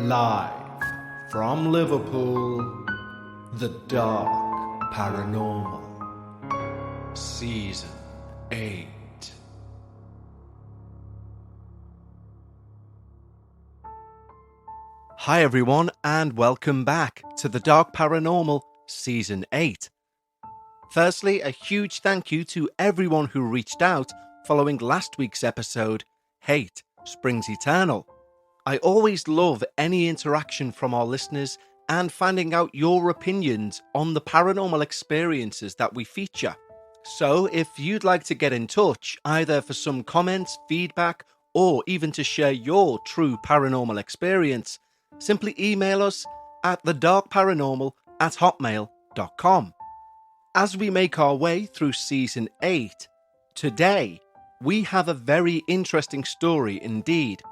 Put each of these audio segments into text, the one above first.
Live from Liverpool, The Dark Paranormal, Season 8. Hi everyone, and welcome back to The Dark Paranormal, Season 8. Firstly, a huge thank you to everyone who reached out following last week's episode, Hate Springs Eternal. I always love any interaction from our listeners and finding out your opinions on the paranormal experiences that we feature. So if you'd like to get in touch, either for some comments, feedback, or even to share your true paranormal experience, simply email us at thedarkparanormal@hotmail.com. As we make our way through Season 8, today we have a very interesting story indeed,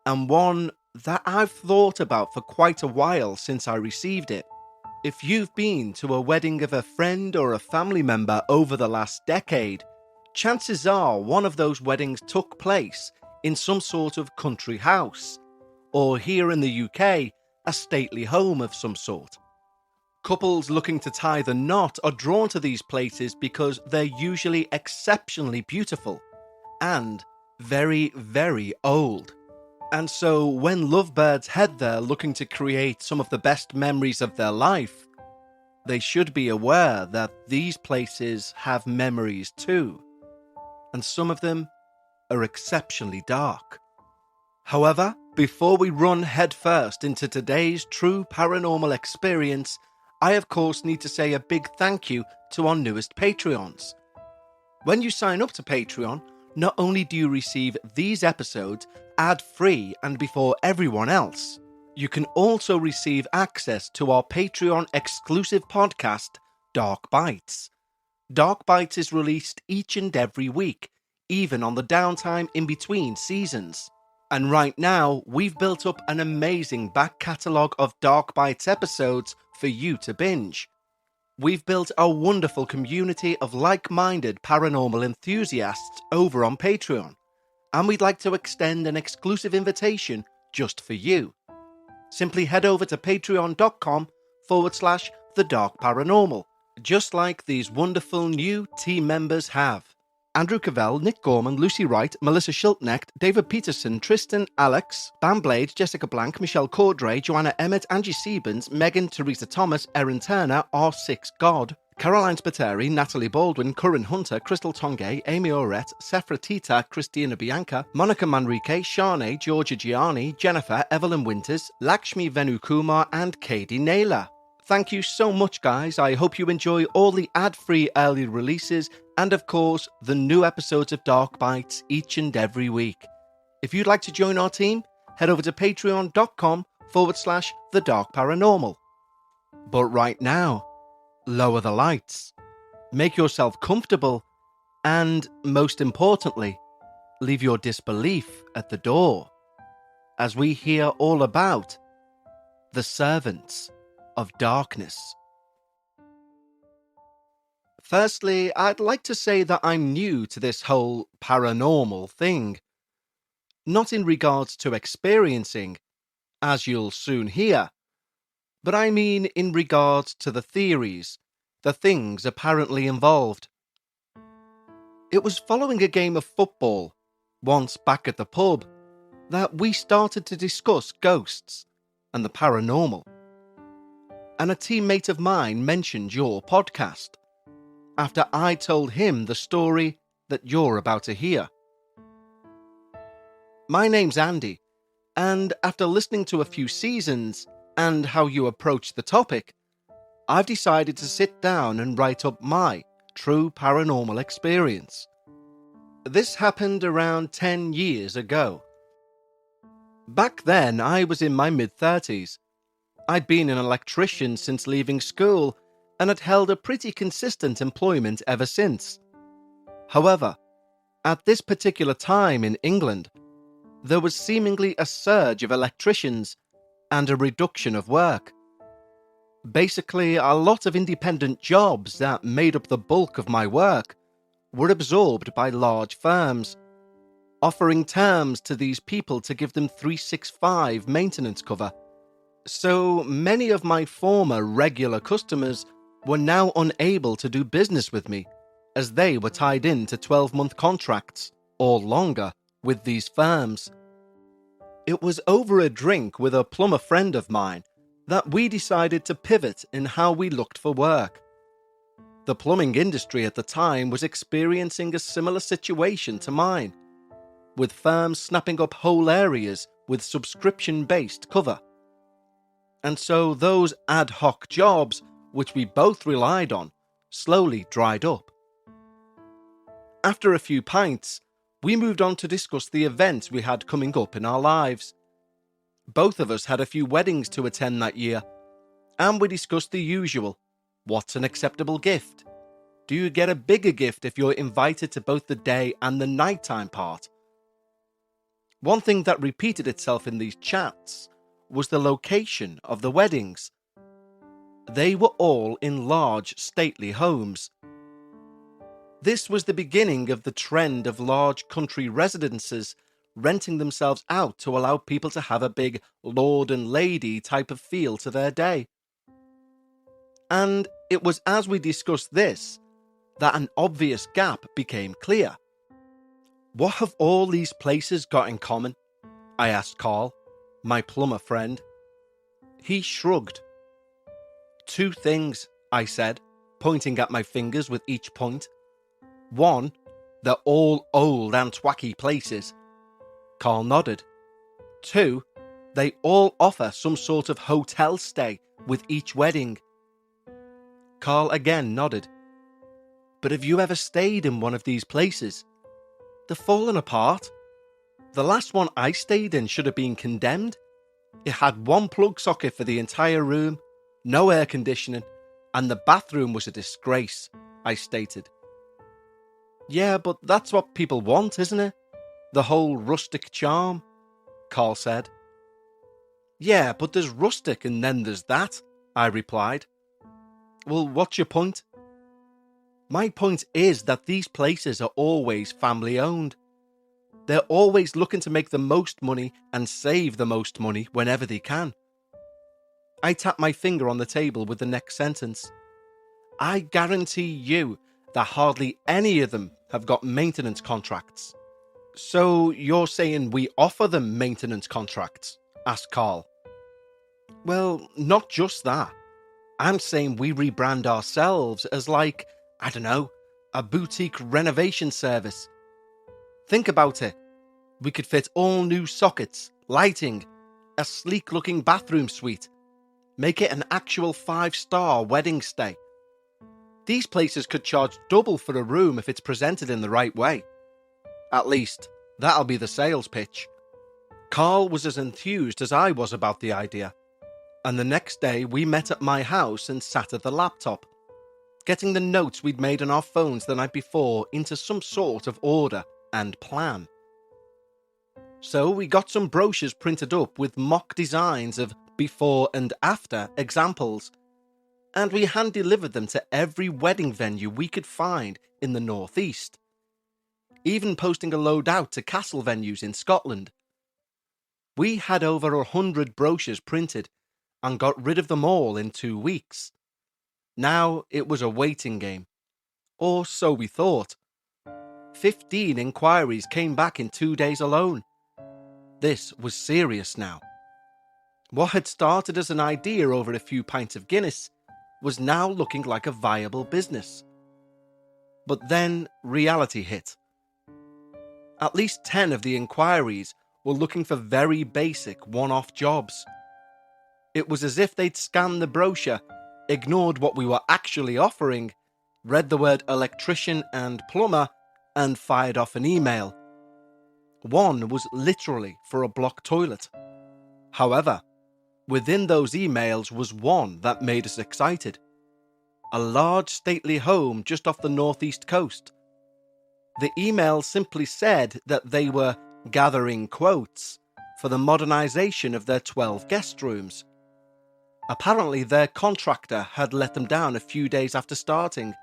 and one that I've thought about for quite a while since I received it. If you've been to a wedding of a friend or a family member over the last decade, chances are one of those weddings took place in some sort of country house, or here in the UK, a stately home of some sort. Couples looking to tie the knot are drawn to these places because they're usually exceptionally beautiful and very, very old. And so when lovebirds head there looking to create some of the best memories of their life, they should be aware that these places have memories too, and some of them are exceptionally dark. However, before we run headfirst into today's true paranormal experience, I of course need to say a big thank you to our newest Patreons. When you sign up to Patreon, not only do you receive these episodes ad-free and before everyone else, you can also receive access to our Patreon exclusive podcast, Dark Bites. Dark Bites is released each and every week, even on the downtime in between seasons. And right now, we've built up an amazing back catalogue of Dark Bites episodes for you to binge. We've built a wonderful community of like-minded paranormal enthusiasts over on Patreon, and we'd like to extend an exclusive invitation just for you. Simply head over to patreon.com/thedarkparanormal, just like these wonderful new team members have. Andrew Cavell, Nick Gorman, Lucy Wright, Melissa Schiltnecht, David Peterson, Tristan, Alex, Bam Blade, Jessica Blank, Michelle Cordray, Joanna Emmett, Angie Siebens, Megan, Teresa Thomas, Erin Turner, R6 God, Caroline Spiteri, Natalie Baldwin, Curran Hunter, Crystal Tongay, Amy Orette, Sephra Tita, Christina Bianca, Monica Manrique, Shanae, Georgia Gianni, Jennifer, Evelyn Winters, Lakshmi Venukumar, and Katie Naylor. Thank you so much, guys. I hope you enjoy all the ad-free early releases and, of course, the new episodes of Dark Bites each and every week. If you'd like to join our team, head over to patreon.com/thedarkparanormal. But right now, lower the lights, make yourself comfortable, and, most importantly, leave your disbelief at the door, as we hear all about the servants of darkness. Firstly, I'd like to say that I'm new to this whole paranormal thing. Not in regards to experiencing, as you'll soon hear, but I mean in regards to the theories, the things apparently involved. It was following a game of football, once back at the pub, that we started to discuss ghosts and the paranormal. And a teammate of mine mentioned your podcast, after I told him the story that you're about to hear. My name's Andy, and after listening to a few seasons and how you approach the topic, I've decided to sit down and write up my true paranormal experience. This happened around 10 years ago. Back then, I was in my mid-30s. I'd been an electrician since leaving school and had held a pretty consistent employment ever since. However, at this particular time in England, there was seemingly a surge of electricians and a reduction of work. Basically, a lot of independent jobs that made up the bulk of my work were absorbed by large firms, offering terms to these people to give them 365 maintenance cover So many of my former regular customers were now unable to do business with me, as they were tied into 12-month contracts, or longer, with these firms. It was over a drink with a plumber friend of mine that we decided to pivot in how we looked for work. The plumbing industry at the time was experiencing a similar situation to mine, with firms snapping up whole areas with subscription-based cover. And so those ad hoc jobs, which we both relied on, slowly dried up. After a few pints, we moved on to discuss the events we had coming up in our lives. Both of us had a few weddings to attend that year, and we discussed the usual. What's an acceptable gift? Do you get a bigger gift if you're invited to both the day and the nighttime part? One thing that repeated itself in these chats was the location of the weddings. They were all in large, stately homes. This was the beginning of the trend of large country residences renting themselves out to allow people to have a big lord and lady type of feel to their day. And it was as we discussed this that an obvious gap became clear. What have all these places got in common? I asked Carl, my plumber friend. He shrugged. Two things, I said, pointing at my fingers with each point. One, they're all old and twacky places. Carl nodded. Two, they all offer some sort of hotel stay with each wedding. Carl again nodded. But have you ever stayed in one of these places? They're falling apart. The last one I stayed in should have been condemned. It had one plug socket for the entire room, no air conditioning, and the bathroom was a disgrace, I stated. Yeah, but that's what people want, isn't it? The whole rustic charm, Carl said. Yeah, but there's rustic and then there's that, I replied. Well, what's your point? My point is that these places are always family owned. They're always looking to make the most money and save the most money whenever they can. I tapped my finger on the table with the next sentence. I guarantee you that hardly any of them have got maintenance contracts. So you're saying we offer them maintenance contracts? Asked Carl. Well, not just that. I'm saying we rebrand ourselves as like, I don't know, a boutique renovation service. Think about it. We could fit all new sockets, lighting, a sleek looking bathroom suite. Make it an actual 5-star wedding stay. These places could charge double for a room if it's presented in the right way. At least, that'll be the sales pitch. Carl was as enthused as I was about the idea, and the next day we met at my house and sat at the laptop, getting the notes we'd made on our phones the night before into some sort of order and plan. So we got some brochures printed up with mock designs of before and after examples, and we hand-delivered them to every wedding venue we could find in the northeast, even posting a load out to castle venues in Scotland. We had over 100 brochures printed and got rid of them all in 2 weeks. Now it was a waiting game, or so we thought. 15 inquiries came back in 2 days alone. This was serious now. What had started as an idea over a few pints of Guinness was now looking like a viable business. But then reality hit. At least 10 of the inquiries were looking for very basic one-off jobs. It was as if they'd scanned the brochure, ignored what we were actually offering, read the word electrician and plumber, and fired off an email. One was literally for a block toilet. However, within those emails was one that made us excited. A large stately home just off the northeast coast. The email simply said that they were gathering quotes for the modernisation of their 12 guest rooms. Apparently their contractor had let them down a few days after starting.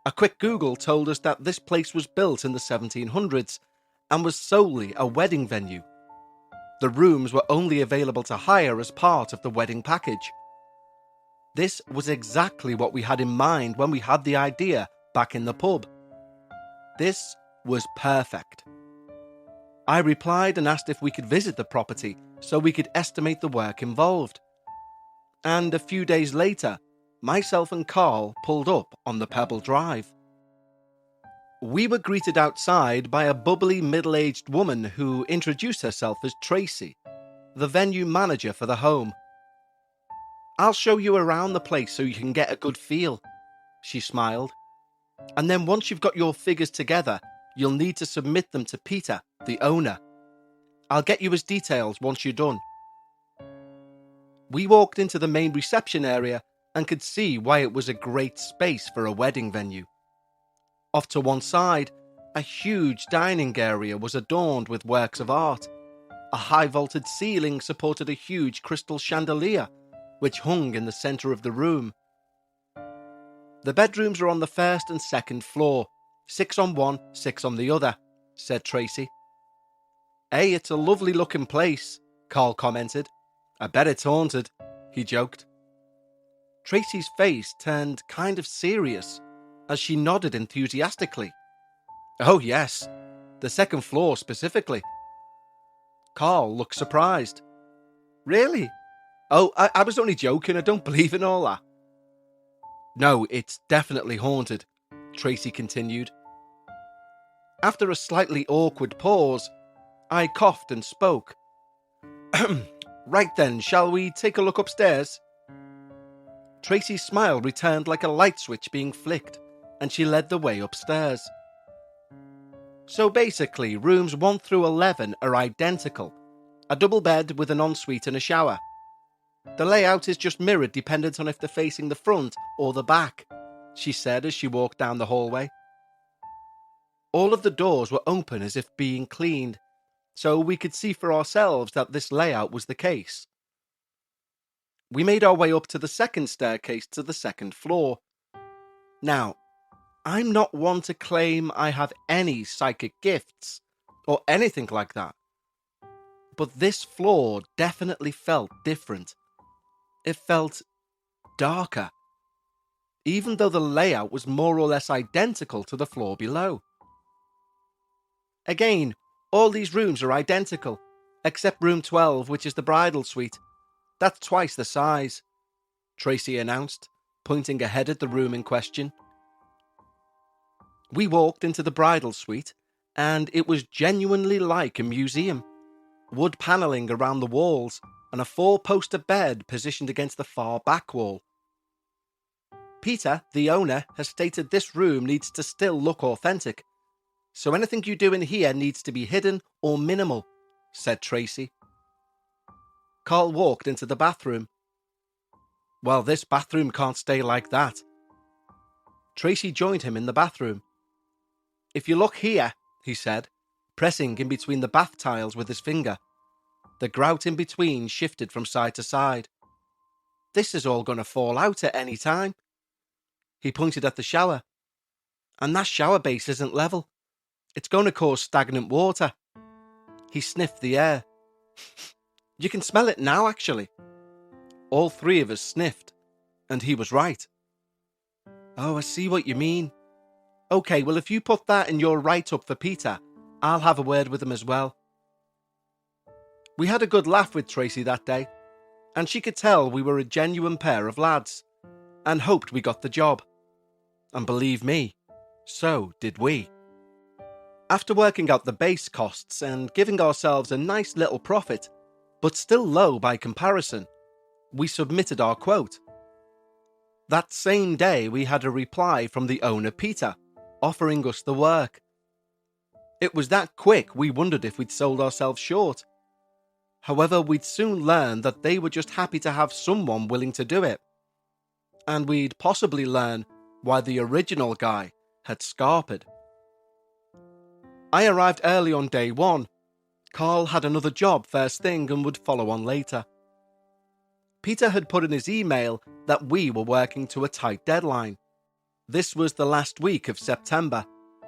A quick Google told us that this place was built in the 1700s and was solely a wedding venue. the rooms were only available to hire as part of the wedding package. This was exactly what we had in mind when we had the idea back in the pub. This was perfect. I replied and asked if we could visit the property so we could estimate the work involved. And a few days later, myself and Carl pulled up on the Pebble Drive. We were greeted outside by a bubbly middle-aged woman who introduced herself as Tracy, the venue manager for the home. "I'll show you around the place so you can get a good feel," she smiled. "And then once you've got your figures together, you'll need to submit them to Peter, the owner. I'll get you his details once you're done." We walked into the main reception area and could see why it was a great space for a wedding venue. Off to one side, a huge dining area was adorned with works of art. A high-vaulted ceiling supported a huge crystal chandelier, which hung in the centre of the room. "The bedrooms are on the first and second floor, 6 on one, 6 on the other," said Tracy. "Hey, it's a lovely-looking place," Carl commented. "I bet it's haunted," he joked. Tracy's face turned kind of serious as she nodded enthusiastically. "Oh yes, the second floor specifically." Carl looked surprised. "Really? Oh, I was only joking, I don't believe in all that." "No, it's definitely haunted," Tracy continued. After a slightly awkward pause, I coughed and spoke. "Right then, shall we take a look upstairs?" Tracy's smile returned like a light switch being flicked, and she led the way upstairs. So basically, rooms 1 through 11 are identical. A double bed with an ensuite and a shower. The layout is just mirrored dependent on if they're facing the front or the back, she said as she walked down the hallway. All of the doors were open as if being cleaned, so we could see for ourselves that this layout was the case. We made our way up to the second staircase to the second floor. Now, I'm not one to claim I have any psychic gifts or anything like that, but this floor definitely felt different. It felt darker, even though the layout was more or less identical to the floor below. Again, all these rooms are identical, except room 12, which is the bridal suite. That's twice the size, Tracy announced, pointing ahead at the room in question. We walked into the bridal suite, and it was genuinely like a museum. Wood panelling around the walls, and a 4-poster bed positioned against the far back wall. Peter, the owner, has stated this room needs to still look authentic, so anything you do in here needs to be hidden or minimal, said Tracy. Carl walked into the bathroom. Well, this bathroom can't stay like that. Tracy joined him in the bathroom. If you look here, he said, pressing in between the bath tiles with his finger. The grout in between shifted from side to side. This is all going to fall out at any time. He pointed at the shower. And that shower base isn't level. It's going to cause stagnant water. He sniffed the air. You can smell it now, actually. All three of us sniffed, and he was right. Oh, I see what you mean. Okay, well, if you put that in your write-up for Peter, I'll have a word with him as well. We had a good laugh with Tracy that day, and she could tell we were a genuine pair of lads, and hoped we got the job. And believe me, so did we. After working out the base costs and giving ourselves a nice little profit, but still low by comparison, we submitted our quote. That same day we had a reply from the owner Peter, offering us the work. It was that quick we wondered if we'd sold ourselves short. However, we'd soon learn that they were just happy to have someone willing to do it. And we'd possibly learn why the original guy had scarpered. I arrived early on day one. Carl had another job first thing and would follow on later. Peter had put in his email that we were working to a tight deadline. This was the last week of September,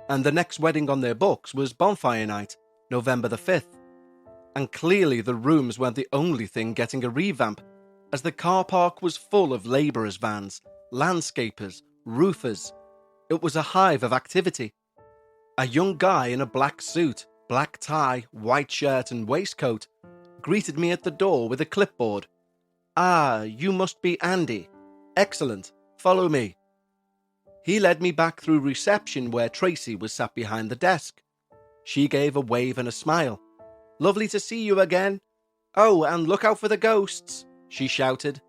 and the next wedding on their books was bonfire night, November the 5th. and clearly the rooms weren't the only thing getting a revamp, as the car park was full of labourers' vans, landscapers, roofers. It was a hive of activity. A young guy in a black suit, black tie, white shirt and waistcoat greeted me at the door with a clipboard. "Ah, you must be Andy. Excellent. Follow me." He led me back through reception where Tracy was sat behind the desk. She gave a wave and a smile. "Lovely to see you again. Oh, and look out for the ghosts," she shouted.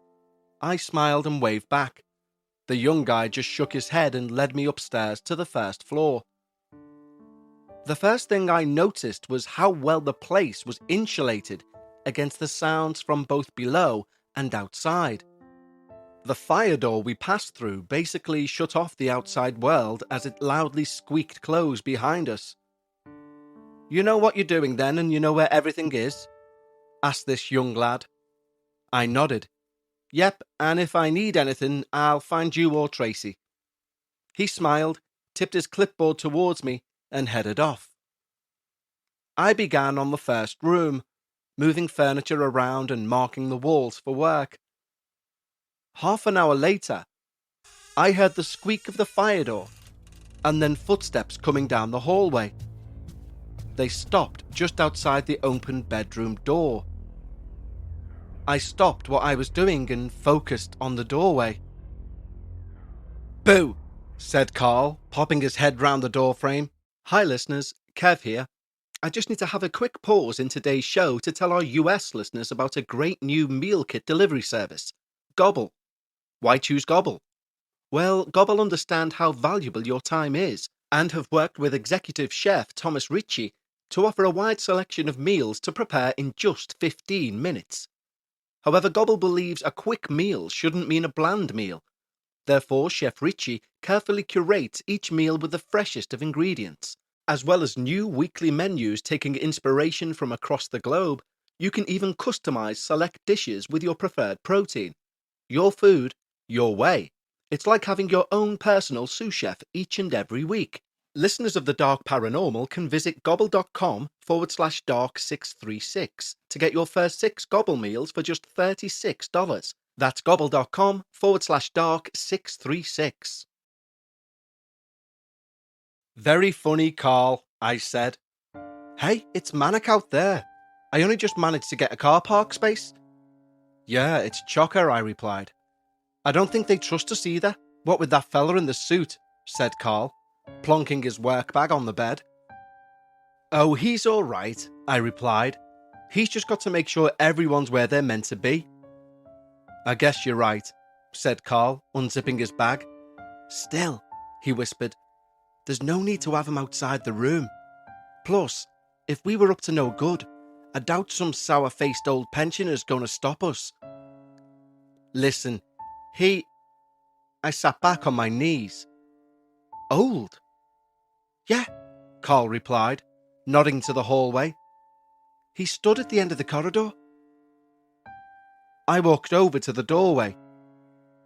I smiled and waved back. The young guy just shook his head and led me upstairs to the first floor. The first thing I noticed was how well the place was insulated against the sounds from both below and outside. The fire door we passed through basically shut off the outside world as it loudly squeaked closed behind us. "You know what you're doing then, and you know where everything is?" asked this young lad. I nodded. "Yep, and if I need anything, I'll find you or Tracy." He smiled, tipped his clipboard towards me, and headed off. I began on the first room, moving furniture around and marking the walls for work. Half an hour later, I heard the squeak of the fire door, and then footsteps coming down the hallway. They stopped just outside the open bedroom door. I stopped what I was doing and focused on the doorway. "Boo!" said Carl, popping his head round the doorframe. "Hi listeners, Kev here. I just need to have a quick pause in today's show to tell our US listeners about a great new meal kit delivery service, Gobble. Why choose Gobble? Well, Gobble understand how valuable your time is and have worked with executive chef Thomas Ritchie to offer a wide selection of meals to prepare in just 15 minutes. However, Gobble believes a quick meal shouldn't mean a bland meal. Therefore, Chef Ritchie carefully curates each meal with the freshest of ingredients. As well as new weekly menus taking inspiration from across the globe, you can even customize select dishes with your preferred protein. Your food, your way. It's like having your own personal sous chef each and every week. Listeners of the Dark Paranormal can visit gobble.com/dark636 to get your first 6 Gobble meals for just $36. That's gobble.com/dark636. "Very funny, Carl," I said. "Hey, it's manic out there. I only just managed to get a car park space." "Yeah, it's chocker," I replied. "I don't think they trust us either, what with that fella in the suit," said Carl, plonking his work bag on the bed. "Oh, he's all right," I replied. "He's just got to make sure everyone's where they're meant to be." "I guess you're right," said Carl, unzipping his bag. "Still," he whispered, "there's no need to have him outside the room. Plus, if we were up to no good, I doubt some sour-faced old pensioner's going to stop us." "Listen, I sat back on my knees. "Old?" "Yeah," Carl replied, nodding to the hallway. "He stood at the end of the corridor." I walked over to the doorway.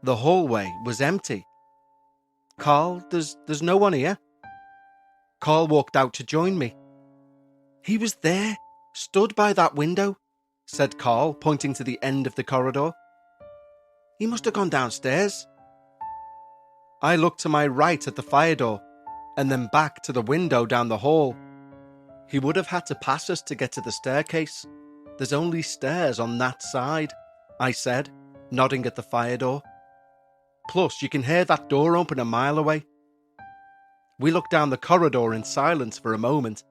The hallway was empty. "Carl, there's no one here." Carl walked out to join me. "He was there, stood by that window," said Carl, pointing to the end of the corridor. "He must have gone downstairs." I looked to my right at the fire door, and then back to the window down the hall. He would have had to pass us to get to the staircase. There's only stairs on that side, I said, nodding at the fire door. Plus, you can hear that door open a mile away. We looked down the corridor in silence for a moment.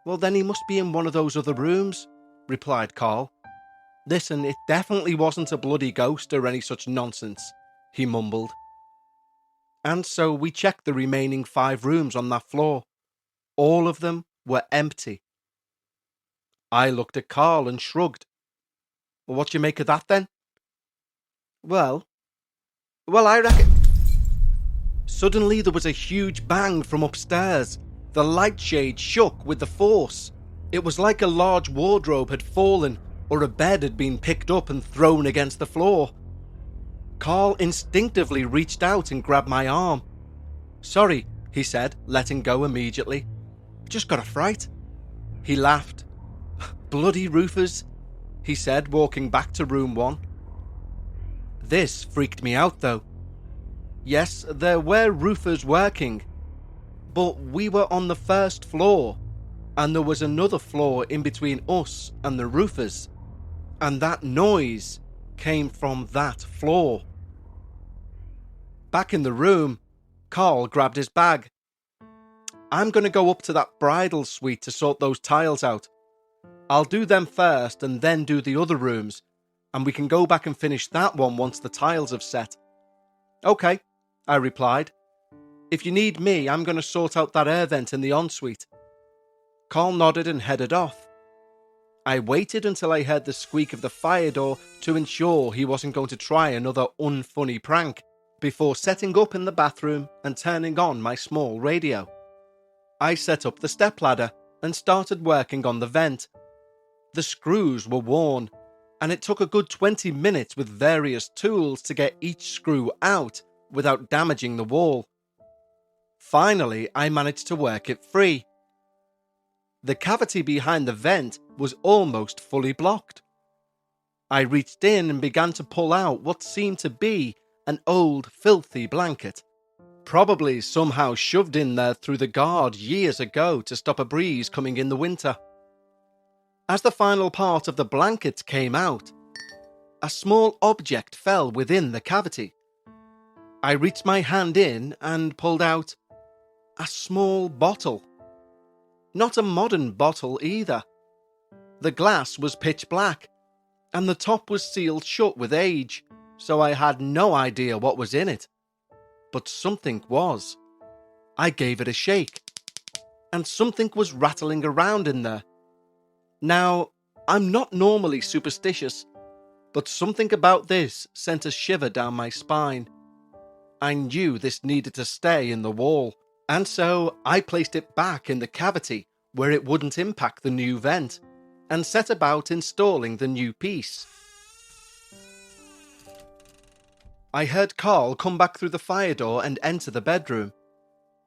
"Well, then he must be in one of those other rooms," replied Carl. "Listen, it definitely wasn't a bloody ghost or any such nonsense," he mumbled. And so we checked the remaining 5 rooms on that floor. All of them were empty. I looked at Carl and shrugged. "Well, what do you make of that then?" Well, I reckon... Suddenly there was a huge bang from upstairs. The light shade shook with the force. It was like a large wardrobe had fallen, or a bed had been picked up and thrown against the floor. Carl instinctively reached out and grabbed my arm. "Sorry," he said, letting go immediately. "Just got a fright." He laughed. Bloody roofers, he said, walking back to room 1. This freaked me out though. Yes, there were roofers working, but we were on the first floor, and there was another floor in between us and the roofers, and that noise came from that floor. Back in the room, Carl grabbed his bag. I'm going to go up to that bridal suite to sort those tiles out. I'll do them first and then do the other rooms, and we can go back and finish that one once the tiles have set. Okay, I replied. If you need me, I'm going to sort out that air vent in the ensuite. Carl nodded and headed off. I waited until I heard the squeak of the fire door to ensure he wasn't going to try another unfunny prank before setting up in the bathroom and turning on my small radio. I set up the stepladder and started working on the vent. The screws were worn, and it took a good 20 minutes with various tools to get each screw out without damaging the wall. Finally, I managed to work it free. The cavity behind the vent was almost fully blocked. I reached in and began to pull out what seemed to be an old, filthy blanket, probably somehow shoved in there through the guard years ago to stop a breeze coming in the winter. As the final part of the blanket came out, a small object fell within the cavity. I reached my hand in and pulled out a small bottle. Not a modern bottle either. The glass was pitch black, and the top was sealed shut with age, so I had no idea what was in it. But something was. I gave it a shake, and something was rattling around in there. Now, I'm not normally superstitious, but something about this sent a shiver down my spine. I knew this needed to stay in the wall, and so I placed it back in the cavity where it wouldn't impact the new vent, and set about installing the new piece. I heard Carl come back through the fire door and enter the bedroom.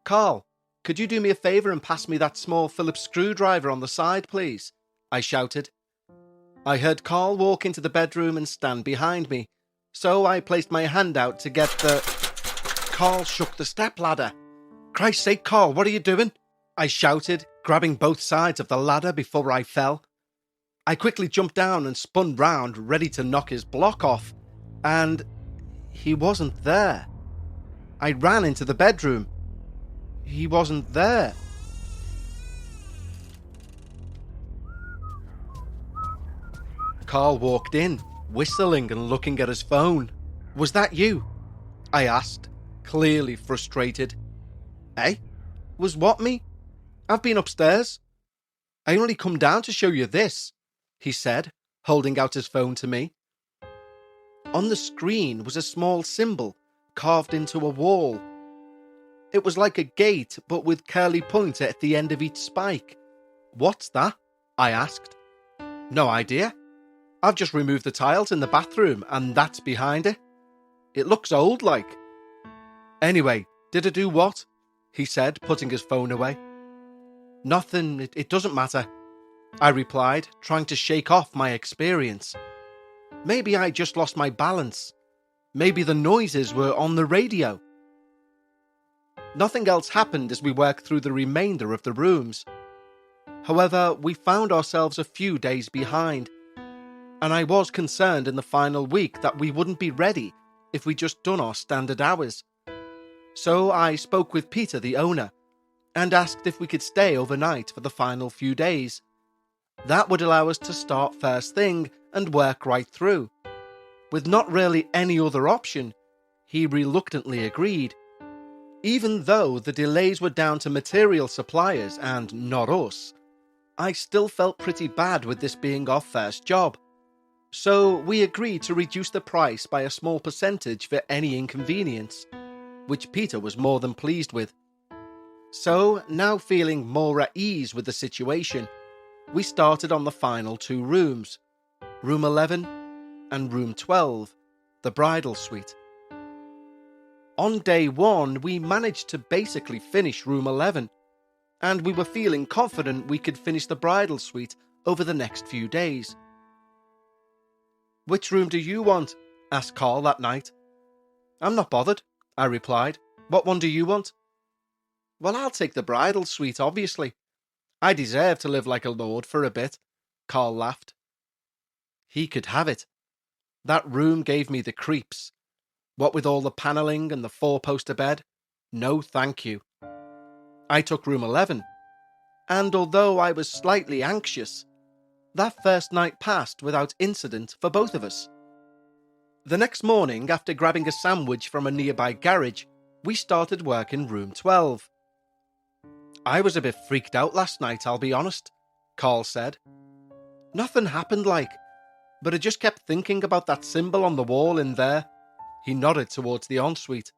Carl, could you do me a favour and pass me that small Phillips screwdriver on the side, please? I shouted. I heard Carl walk into the bedroom and stand behind me, so I placed my hand out to get the... Carl shook the stepladder. Christ's sake, Carl, what are you doing? I shouted, grabbing both sides of the ladder before I fell. I quickly jumped down and spun round, ready to knock his block off, and he wasn't there. I ran into the bedroom. He wasn't there. Carl walked in, whistling and looking at his phone. Was that you? I asked, clearly frustrated. Eh? Was what me? I've been upstairs. I only come down to show you this, he said, holding out his phone to me. On the screen was a small symbol carved into a wall. It was like a gate, but with curly points at the end of each spike. What's that? I asked. No idea. I've just removed the tiles in the bathroom, and that's behind it. It looks old like. Anyway, did it do what? He said, putting his phone away. Nothing, it doesn't matter, I replied, trying to shake off my experience. Maybe I just lost my balance. Maybe the noises were on the radio. Nothing else happened as we worked through the remainder of the rooms. However, we found ourselves a few days behind, and I was concerned in the final week that we wouldn't be ready if we just done our standard hours. So I spoke with Peter, the owner, and asked if we could stay overnight for the final few days. That would allow us to start first thing and work right through. With not really any other option, he reluctantly agreed. Even though the delays were down to material suppliers and not us, I still felt pretty bad with this being our first job. So we agreed to reduce the price by a small percentage for any inconvenience, which Peter was more than pleased with. So, now feeling more at ease with the situation, we started on the final 2 rooms, room 11 and room 12, the bridal suite. On day 1, we managed to basically finish room 11, and we were feeling confident we could finish the bridal suite over the next few days. "Which room do you want?" asked Carl that night. "I'm not bothered," I replied. "What one do you want?" "Well, I'll take the bridal suite, obviously. I deserve to live like a lord for a bit," Carl laughed. He could have it. That room gave me the creeps. What with all the panelling and the four-poster bed, no thank you. I took room 11, and although I was slightly anxious, that first night passed without incident for both of us. The next morning, after grabbing a sandwich from a nearby garage, we started work in room 12. "I was a bit freaked out last night, I'll be honest," Carl said. "Nothing happened but I just kept thinking about that symbol on the wall in there." He nodded towards the ensuite.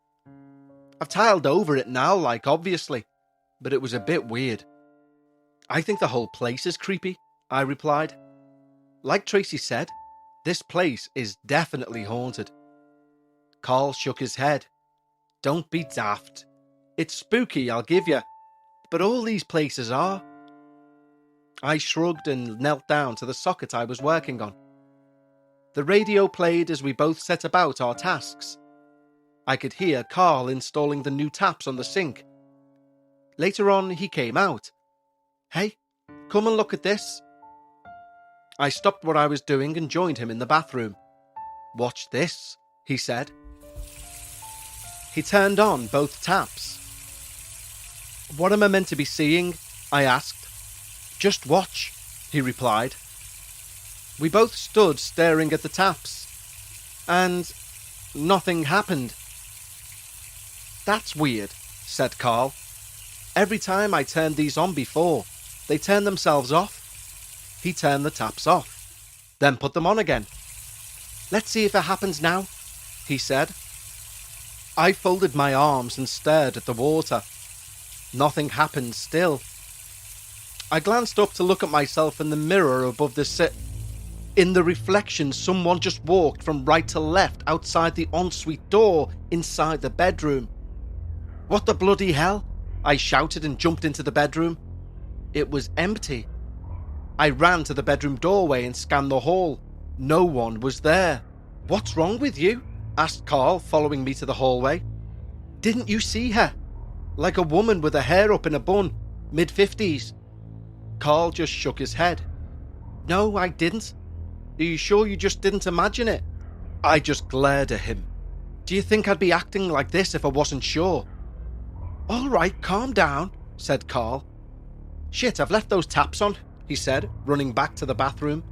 "I've tiled over it now, obviously, but it was a bit weird." "I think the whole place is creepy," I replied. "Like Tracy said, this place is definitely haunted." Carl shook his head. "Don't be daft. It's spooky, I'll give you, but all these places are." I shrugged and knelt down to the socket I was working on. The radio played as we both set about our tasks. I could hear Carl installing the new taps on the sink. Later on, he came out. "Hey, come and look at this." I stopped what I was doing and joined him in the bathroom. "Watch this," he said. He turned on both taps. "What am I meant to be seeing?" I asked. "Just watch," he replied. We both stood staring at the taps, and nothing happened. "That's weird," said Carl. "Every time I turned these on before, they turned themselves off." He turned the taps off, then put them on again. "Let's see if it happens now," he said. I folded my arms and stared at the water. Nothing happened still. I glanced up to look at myself in the mirror above the In the reflection, someone just walked from right to left outside the ensuite door inside the bedroom. "What the bloody hell?" I shouted and jumped into the bedroom. It was empty. I ran to the bedroom doorway and scanned the hall. No one was there. "What's wrong with you?" asked Carl, following me to the hallway. "Didn't you see her? Like a woman with her hair up in a bun, mid-50s. Carl just shook his head. "No, I didn't." "Are you sure you just didn't imagine it?" I just glared at him. "Do you think I'd be acting like this if I wasn't sure?" "All right, calm down," said Carl. "Shit, I've left those taps on," he said, running back to the bathroom.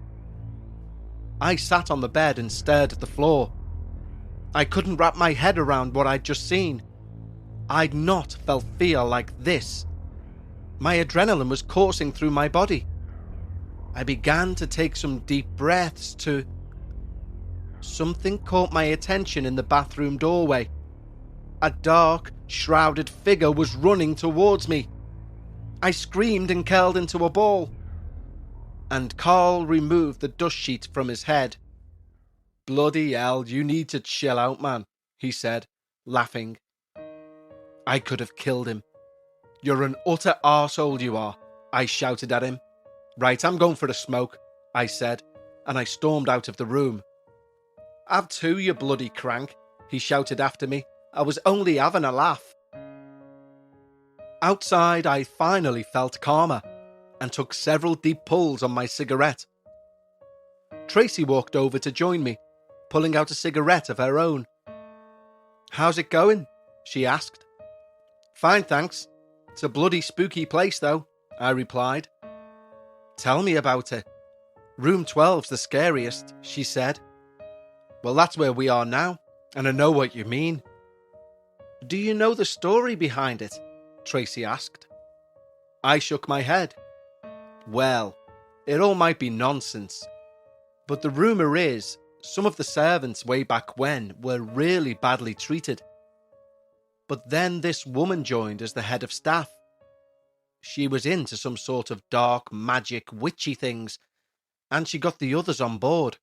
I sat on the bed and stared at the floor. I couldn't wrap my head around what I'd just seen. I'd not felt fear like this. My adrenaline was coursing through my body. I began to take some deep breaths to... Something caught my attention in the bathroom doorway. A dark, shrouded figure was running towards me. I screamed and curled into a ball. And Carl removed the dust sheet from his head. "Bloody hell, you need to chill out, man," he said, laughing. I could have killed him. "You're an utter arsehole, you are," I shouted at him. "Right, I'm going for a smoke," I said, and I stormed out of the room. "Have two, you bloody crank," he shouted after me. "I was only having a laugh." Outside, I finally felt calmer and took several deep pulls on my cigarette. Tracy walked over to join me, pulling out a cigarette of her own. "How's it going?" she asked. "Fine, thanks. It's a bloody spooky place, though," I replied. "Tell me about it. Room 12's the scariest," she said. "Well, that's where we are now, and I know what you mean." "Do you know the story behind it?" Tracy asked. I shook my head. "Well, it all might be nonsense, but the rumour is some of the servants way back when were really badly treated. But then this woman joined as the head of staff. She was into some sort of dark magic witchy things, and she got the others on board.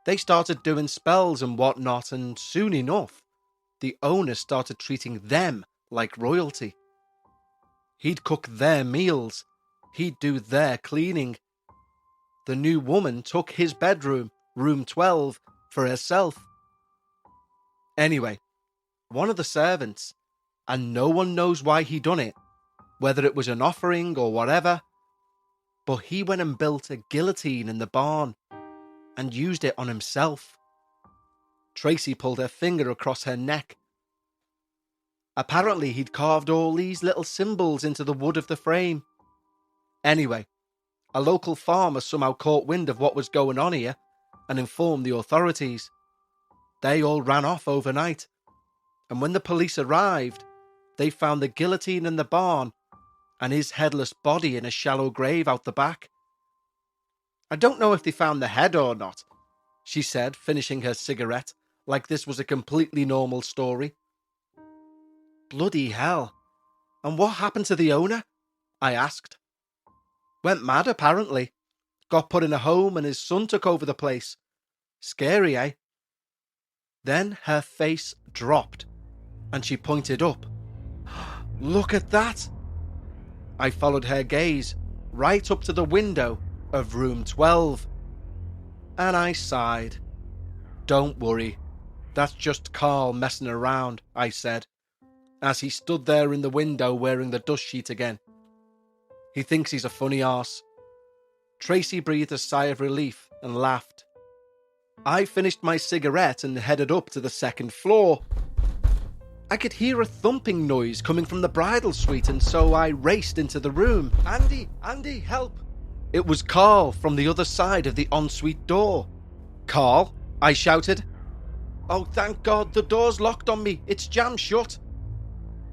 They started doing spells and whatnot, and soon enough, the owner started treating them like royalty. He'd cook their meals, he'd do their cleaning. The new woman took his bedroom, room 12, for herself. Anyway, one of the servants, and no one knows why he done it, whether it was an offering or whatever, but he went and built a guillotine in the barn and used it on himself. Tracy pulled her finger across her neck. Apparently he'd carved all these little symbols into the wood of the frame. Anyway, a local farmer somehow caught wind of what was going on here and informed the authorities. They all ran off overnight, and when the police arrived, they found the guillotine in the barn and his headless body in a shallow grave out the back. I don't know if they found the head or not, she said, finishing her cigarette like this was a completely normal story. Bloody hell. And what happened to the owner? I asked. Went mad, apparently. Got put in a home and his son took over the place. Scary, eh? Then her face dropped and she pointed up. Look at that! I followed her gaze right up to the window of room 12. And I sighed. Don't worry, that's just Carl messing around, I said, as he stood there in the window wearing the dust sheet again. He thinks he's a funny arse. Tracy breathed a sigh of relief and laughed. I finished my cigarette and headed up to the second floor. I could hear a thumping noise coming from the bridal suite, and so I raced into the room. Andy, help! It was Carl from the other side of the ensuite door. Carl, I shouted. Oh, thank God, the door's locked on me. It's jammed shut.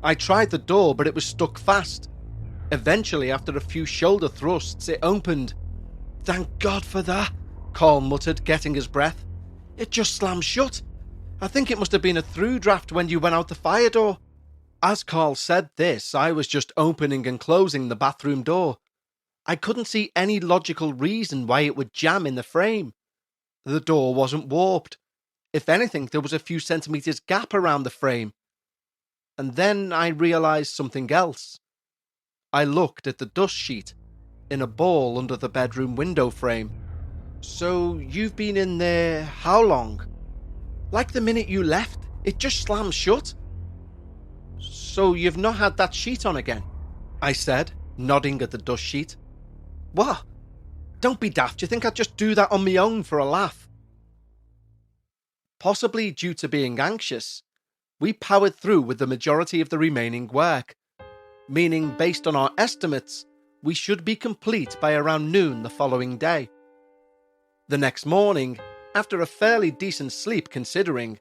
I tried the door, but it was stuck fast. Eventually, after a few shoulder thrusts, it opened. Thank God for that, Carl muttered, getting his breath. It just slammed shut. I think it must have been a through draft when you went out the fire door. As Carl said this, I was just opening and closing the bathroom door. I couldn't see any logical reason why it would jam in the frame. The door wasn't warped. If anything, there was a few centimeters gap around the frame. And then I realized something else. I looked at the dust sheet in a ball under the bedroom window frame. So you've been in there how long? Like the minute you left, it just slammed shut. So you've not had that sheet on again? I said, nodding at the dust sheet. What? Don't be daft, you think I'd just do that on my own for a laugh? Possibly due to being anxious, we powered through with the majority of the remaining work, meaning based on our estimates, we should be complete by around noon the following day. The next morning, after a fairly decent sleep considering,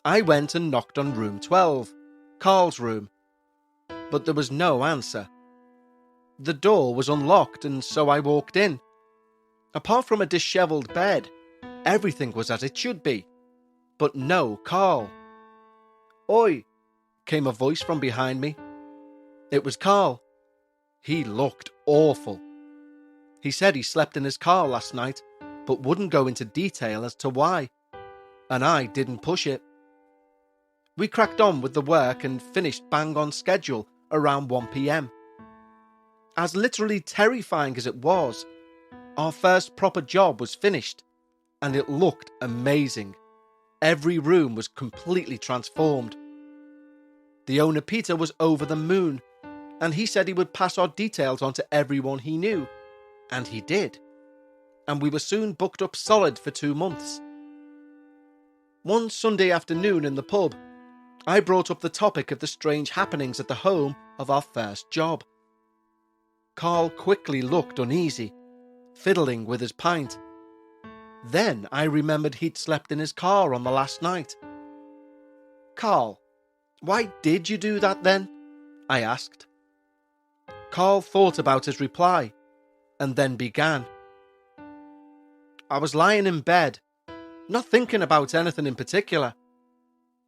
I went and knocked on room 12, Carl's room, but there was no answer. The door was unlocked and so I walked in. Apart from a dishevelled bed, everything was as it should be, but no Carl. Oi, came a voice from behind me. It was Carl. He looked awful. He said he slept in his car last night, but wouldn't go into detail as to why, and I didn't push it. We cracked on with the work and finished bang on schedule around 1 p.m. As literally terrifying as it was, our first proper job was finished, and it looked amazing. Every room was completely transformed. The owner Peter was over the moon, and he said he would pass our details on to everyone he knew, and he did. And we were soon booked up solid for 2 months. One Sunday afternoon in the pub, I brought up the topic of the strange happenings at the home of our first job. Carl quickly looked uneasy, fiddling with his pint. Then I remembered he'd slept in his car on the last night. Carl, why did you do that then? I asked. Carl thought about his reply, and then began. I was lying in bed, not thinking about anything in particular,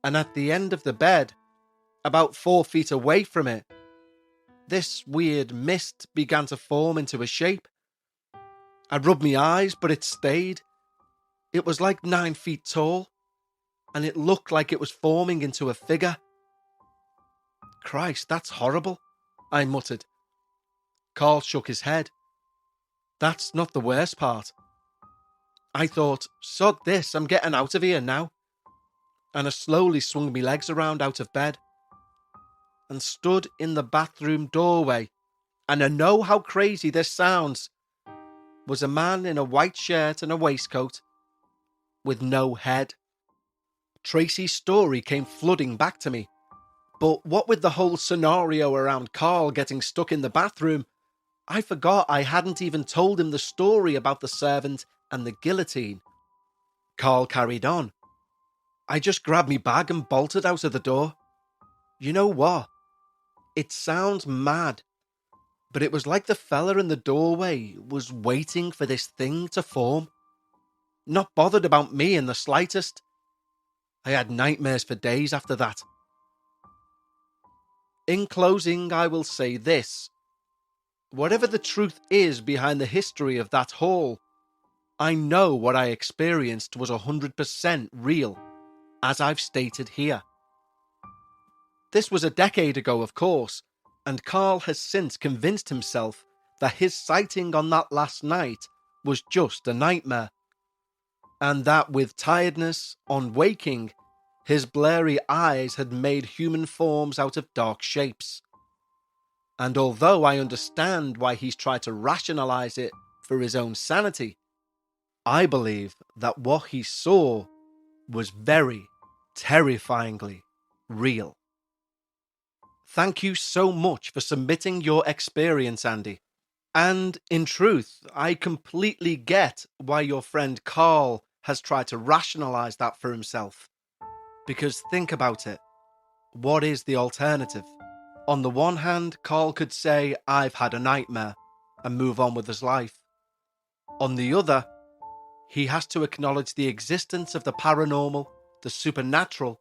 and at the end of the bed, about 4 feet away from it, this weird mist began to form into a shape. I rubbed my eyes, but it stayed. It was like 9 feet tall, and it looked like it was forming into a figure. Christ, that's horrible, I muttered. Carl shook his head. That's not the worst part. I thought, sod this, I'm getting out of here now. And I slowly swung my legs around out of bed and stood in the bathroom doorway. And I know how crazy this sounds. Was a man in a white shirt and a waistcoat with no head. Tracy's story came flooding back to me. But what with the whole scenario around Carl getting stuck in the bathroom, I forgot I hadn't even told him the story about the servant and the guillotine. Carl carried on. I just grabbed me bag and bolted out of the door. You know what? It sounds mad, but it was like the fella in the doorway was waiting for this thing to form. Not bothered about me in the slightest. I had nightmares for days after that. In closing, I will say this. Whatever the truth is behind the history of that hall, I know what I experienced was 100% real, as I've stated here. This was a decade ago, of course, and Carl has since convinced himself that his sighting on that last night was just a nightmare, and that with tiredness, on waking, his blurry eyes had made human forms out of dark shapes. And although I understand why he's tried to rationalize it for his own sanity, I believe that what he saw was very terrifyingly real. Thank you so much for submitting your experience, Andy. And in truth, I completely get why your friend Carl has tried to rationalize that for himself. Because think about it. What is the alternative? On the one hand, Carl could say, I've had a nightmare, and move on with his life. On the other, he has to acknowledge the existence of the paranormal, the supernatural,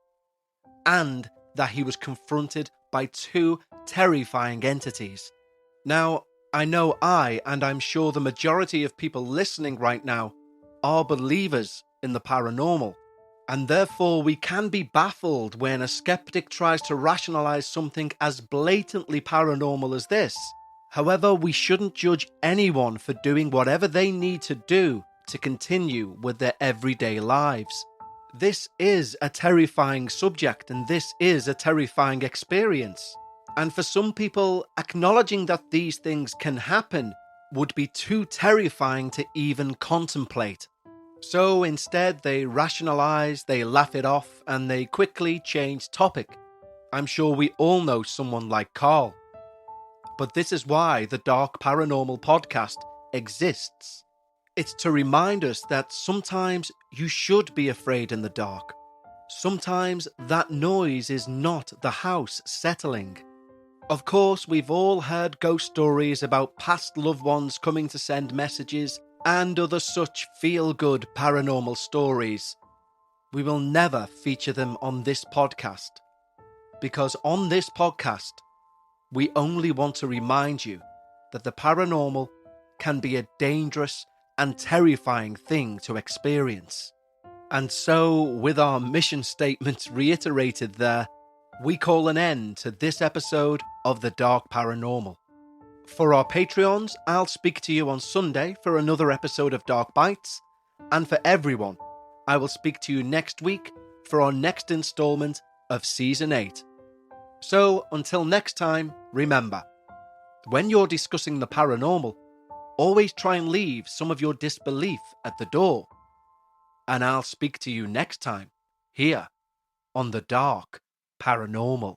and that he was confronted by two terrifying entities. Now, I know and I'm sure the majority of people listening right now, are believers in the paranormal, and therefore we can be baffled when a skeptic tries to rationalize something as blatantly paranormal as this. However, we shouldn't judge anyone for doing whatever they need to do to continue with their everyday lives. This is a terrifying subject and this is a terrifying experience. And for some people, acknowledging that these things can happen would be too terrifying to even contemplate. So instead they rationalize, they laugh it off, and they quickly change topic. I'm sure we all know someone like Carl. But this is why the Dark Paranormal podcast exists. It's to remind us that sometimes you should be afraid in the dark. Sometimes that noise is not the house settling. Of course, we've all heard ghost stories about past loved ones coming to send messages and other such feel-good paranormal stories. We will never feature them on this podcast, because on this podcast, we only want to remind you that the paranormal can be a dangerous and terrifying thing to experience. And so, with our mission statement reiterated there, we call an end to this episode of the Dark Paranormal. For our Patreons, I'll speak to you on Sunday for another episode of Dark Bites, and for everyone, I will speak to you next week for our next installment of Season 8. So, until next time, remember, when you're discussing the paranormal, always try and leave some of your disbelief at the door. And I'll speak to you next time, here on the Dark Paranormal.